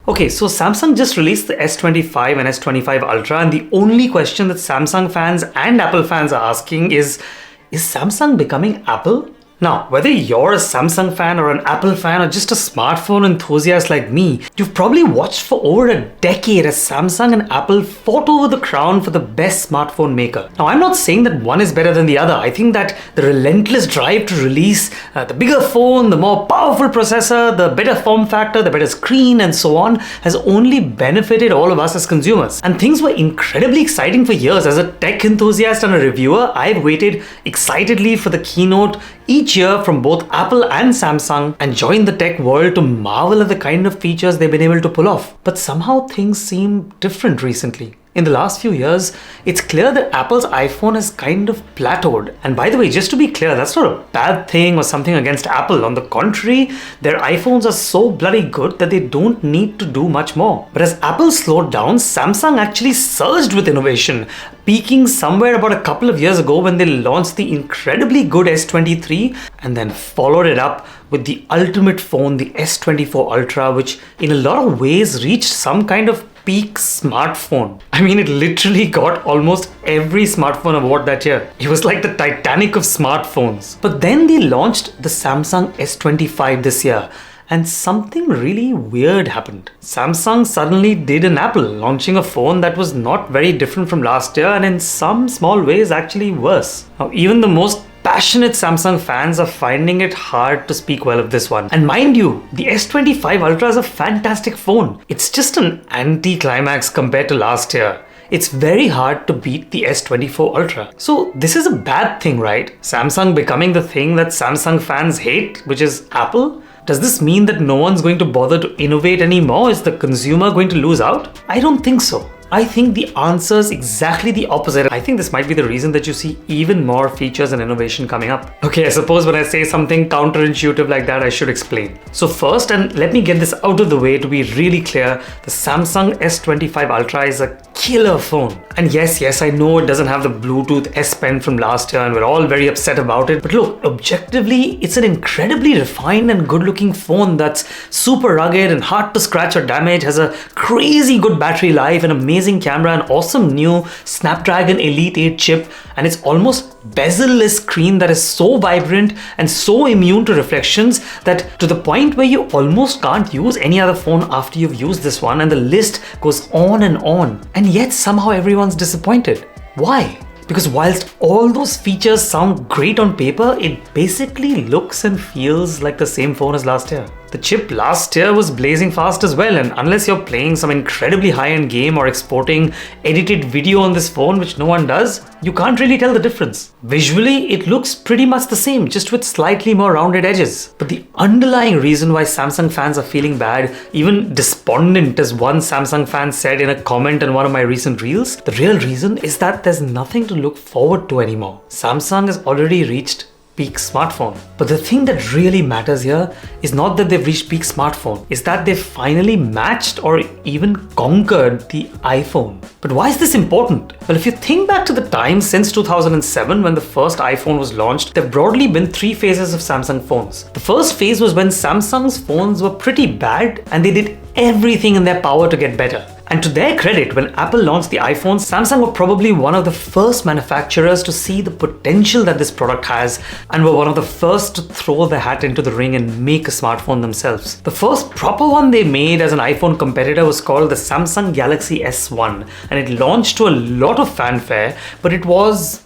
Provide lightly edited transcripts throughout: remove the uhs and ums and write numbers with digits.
Okay, so Samsung just released the S25 and S25 Ultra, and the only question that Samsung fans and Apple fans are asking is Samsung becoming Apple? Now, whether you're a Samsung fan or an Apple fan or just a smartphone enthusiast like me, you've probably watched for over a decade as Samsung and Apple fought over the crown for the best smartphone maker. Now, I'm not saying that one is better than the other. I think that the relentless drive to release the bigger phone, the more powerful processor, the better form factor, the better screen, and so on has only benefited all of us as consumers. And things were incredibly exciting for years. As a tech enthusiast and a reviewer, I've waited excitedly for the keynote each year from both Apple and Samsung and joined the tech world to marvel at the kind of features they've been able to pull off. But somehow things seem different recently. In the last few years, it's clear that Apple's iPhone has kind of plateaued. And by the way, just to be clear, that's not a bad thing or something against Apple. On the contrary, their iPhones are so bloody good that they don't need to do much more. But as Apple slowed down, Samsung actually surged with innovation, peaking somewhere about a couple of years ago when they launched the incredibly good S23 and then followed it up with the ultimate phone, the S24 Ultra, which in a lot of ways reached some kind of peak smartphone. I mean, it literally got almost every smartphone award that year. It was like the Titanic of smartphones. But then they launched the Samsung S25 this year, and something really weird happened. Samsung suddenly did an Apple, launching a phone that was not very different from last year and in some small ways actually worse. Now, even the most passionate Samsung fans are finding it hard to speak well of this one. And mind you, the S25 Ultra is a fantastic phone. It's just an anti-climax compared to last year. It's very hard to beat the S24 Ultra. So this is a bad thing, right? Samsung becoming the thing that Samsung fans hate, which is Apple? Does this mean that no one's going to bother to innovate anymore? Is the consumer going to lose out? I don't think so. I think the answer is exactly the opposite. I think this might be the reason that you see even more features and innovation coming up. Okay, I suppose when I say something counterintuitive like that, I should explain. So first, and let me get this out of the way to be really clear, the Samsung S25 Ultra is a killer phone. And yes, I know it doesn't have the Bluetooth S Pen from last year and we're all very upset about it. But look, objectively, it's an incredibly refined and good-looking phone that's super rugged and hard to scratch or damage, has a crazy good battery life, and amazing camera, an awesome new Snapdragon Elite 8 chip, and it's almost bezel-less screen that is so vibrant and so immune to reflections that to the point where you almost can't use any other phone after you've used this one, and the list goes on and on. And yet somehow everyone's disappointed. Why? Because whilst all those features sound great on paper, it basically looks and feels like the same phone as last year. The chip last year was blazing fast as well, and unless you're playing some incredibly high-end game or exporting edited video on this phone, which no one does, you can't really tell the difference. Visually, it looks pretty much the same, just with slightly more rounded edges. But the underlying reason why Samsung fans are feeling bad, even despondent as one Samsung fan said in a comment on one of my recent reels, the real reason is that there's nothing to look forward to anymore. Samsung has already reached peak smartphone. But the thing that really matters here is not that they've reached peak smartphone, is that they've finally matched or even conquered the iPhone. But why is this important? Well, if you think back to the time since 2007 when the first iPhone was launched, there have broadly been three phases of Samsung phones. The first phase was when Samsung's phones were pretty bad and they did everything in their power to get better. And to their credit, when Apple launched the iPhone, Samsung were probably one of the first manufacturers to see the potential that this product has and were one of the first to throw their hat into the ring and make a smartphone themselves. The first proper one they made as an iPhone competitor was called the Samsung Galaxy S1, and it launched to a lot of fanfare, but it was,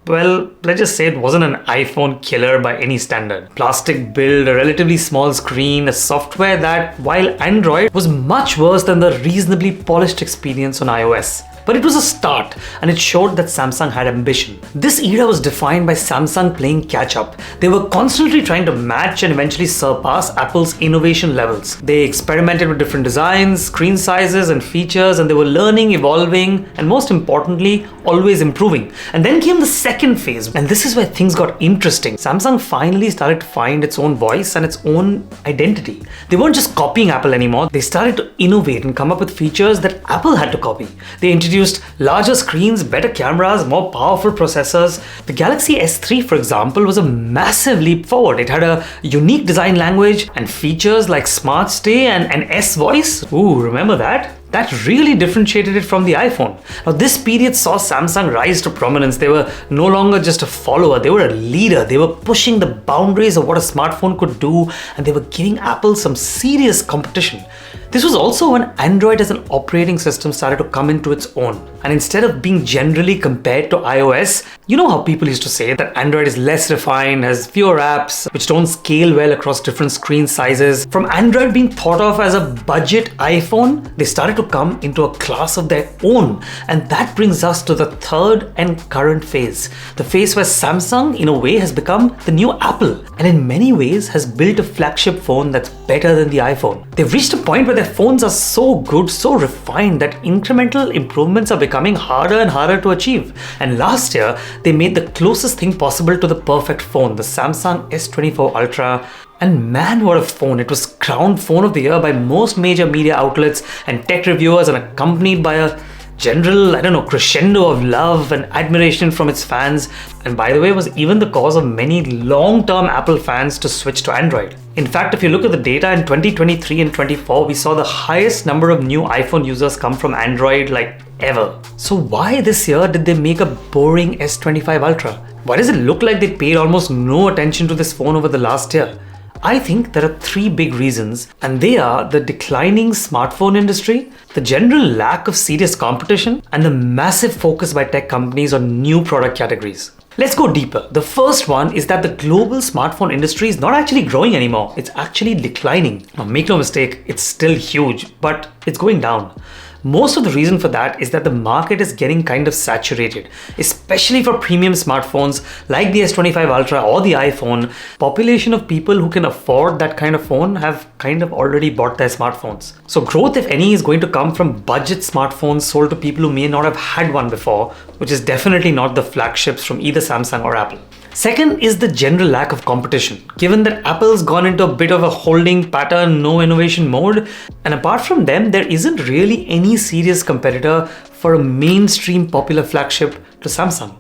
well, let's just say it wasn't an iPhone killer by any standard. Plastic build, a relatively small screen, a software that, while Android, was much worse than the reasonably polished experience on iOS. But it was a start, and it showed that Samsung had ambition. This era was defined by Samsung playing catch-up. They were constantly trying to match and eventually surpass Apple's innovation levels. They experimented with different designs, screen sizes, and features, and they were learning, evolving, and most importantly, always improving. And then came the second phase, and this is where things got interesting. Samsung finally started to find its own voice and its own identity. They weren't just copying Apple anymore. They started to innovate and come up with features that Apple had to copy. They introduced introduced larger screens, better cameras, more powerful processors. The Galaxy S3, for example, was a massive leap forward. It had a unique design language and features like Smart Stay and S Voice. Ooh, remember that? That really differentiated it from the iPhone. Now, this period saw Samsung rise to prominence. They were no longer just a follower, they were a leader. They were pushing the boundaries of what a smartphone could do, and they were giving Apple some serious competition. This was also when Android as an operating system started to come into its own. And instead of being generally compared to iOS, you know how people used to say that Android is less refined, has fewer apps, which don't scale well across different screen sizes. From Android being thought of as a budget iPhone, they started to come into a class of their own. And that brings us to the third and current phase. The phase where Samsung, in a way, has become the new Apple, and in many ways has built a flagship phone that's better than the iPhone. They've reached a point where their phones are so good, so refined, that incremental improvements are becoming harder and harder to achieve. And last year, they made the closest thing possible to the perfect phone, the Samsung S24 Ultra. And man, what a phone. It was crowned phone of the year by most major media outlets and tech reviewers, and accompanied by a general, crescendo of love and admiration from its fans. And by the way, was even the cause of many long-term Apple fans to switch to Android. In fact, if you look at the data in 2023 and 24, we saw the highest number of new iPhone users come from Android like ever. So why this year did they make a boring S25 Ultra? Why does it look like they paid almost no attention to this phone over the last year? I think there are three big reasons, and they are the declining smartphone industry, the general lack of serious competition, and the massive focus by tech companies on new product categories. Let's go deeper. The first one is that the global smartphone industry is not actually growing anymore. It's actually declining. Now, make no mistake, it's still huge, but it's going down. Most of the reason for that is that the market is getting kind of saturated, especially for premium smartphones like the S25 Ultra or the iPhone. Population of people who can afford that kind of phone have kind of already bought their smartphones. So growth, if any, is going to come from budget smartphones sold to people who may not have had one before, which is definitely not the flagships from either Samsung or Apple. Second is the general lack of competition. Given that Apple's gone into a bit of a holding pattern, no innovation mode, and apart from them, there isn't really any serious competitor for a mainstream popular flagship to Samsung.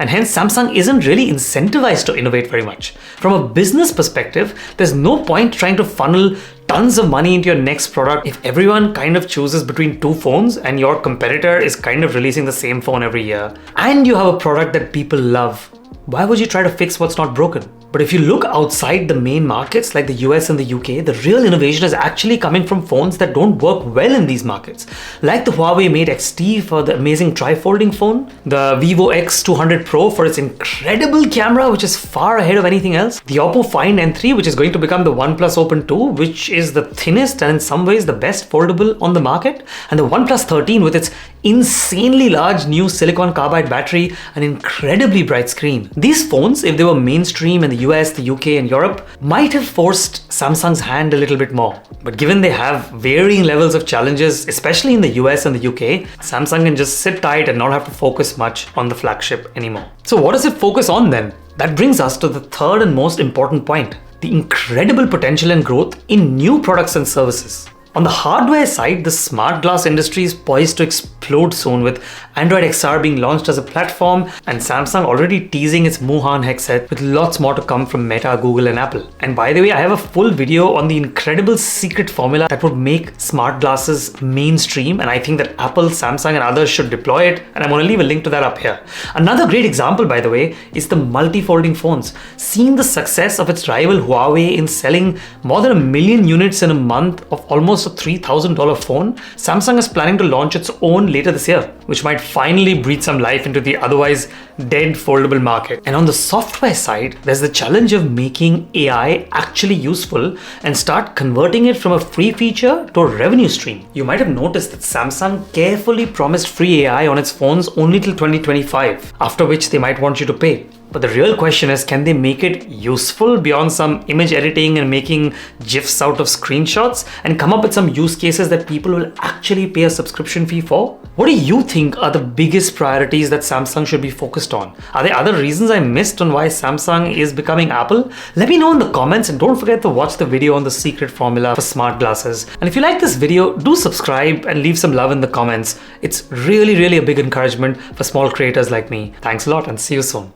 And hence, Samsung isn't really incentivized to innovate very much. From a business perspective, there's no point trying to funnel tons of money into your next product if everyone kind of chooses between two phones and your competitor is kind of releasing the same phone every year, and you have a product that people love. Why would you try to fix what's not broken? But if you look outside the main markets like the US and the UK, the real innovation is actually coming from phones that don't work well in these markets. Like the Huawei Mate XT for the amazing tri-folding phone, the Vivo X200 Pro for its incredible camera, which is far ahead of anything else, the Oppo Find N3, which is going to become the OnePlus Open 2, which is the thinnest and in some ways the best foldable on the market, and the OnePlus 13 with its insanely large new silicon carbide battery and incredibly bright screen. These phones, if they were mainstream in the US, the UK and Europe, might have forced Samsung's hand a little bit more. But given they have varying levels of challenges, especially in the US and the UK, Samsung can just sit tight and not have to focus much on the flagship anymore. So what does it focus on then? That brings us to the third and most important point: the incredible potential and growth in new products and services. On the hardware side, the smart glass industry is poised to explode soon, with Android XR being launched as a platform and Samsung already teasing its Muhan headset, with lots more to come from Meta, Google and Apple. And by the way, I have a full video on the incredible secret formula that would make smart glasses mainstream, and I think that Apple, Samsung and others should deploy it, and I'm going to leave a link to that up here. Another great example, by the way, is the multi-folding phones. Seeing the success of its rival Huawei in selling more than 1 million units in a month of almost a $3,000 phone, Samsung is planning to launch its own later this year, which might finally breathe some life into the otherwise dead foldable market. And on the software side, there's the challenge of making AI actually useful and start converting it from a free feature to a revenue stream. You might have noticed that Samsung carefully promised free AI on its phones only till 2025, after which they might want you to pay. But the real question is, can they make it useful beyond some image editing and making GIFs out of screenshots and come up with some use cases that people will actually pay a subscription fee for? What do you think are the biggest priorities that Samsung should be focused on? Are there other reasons I missed on why Samsung is becoming Apple? Let me know in the comments, and don't forget to watch the video on the secret formula for smart glasses. And if you like this video, do subscribe and leave some love in the comments. It's really a big encouragement for small creators like me. Thanks a lot and see you soon.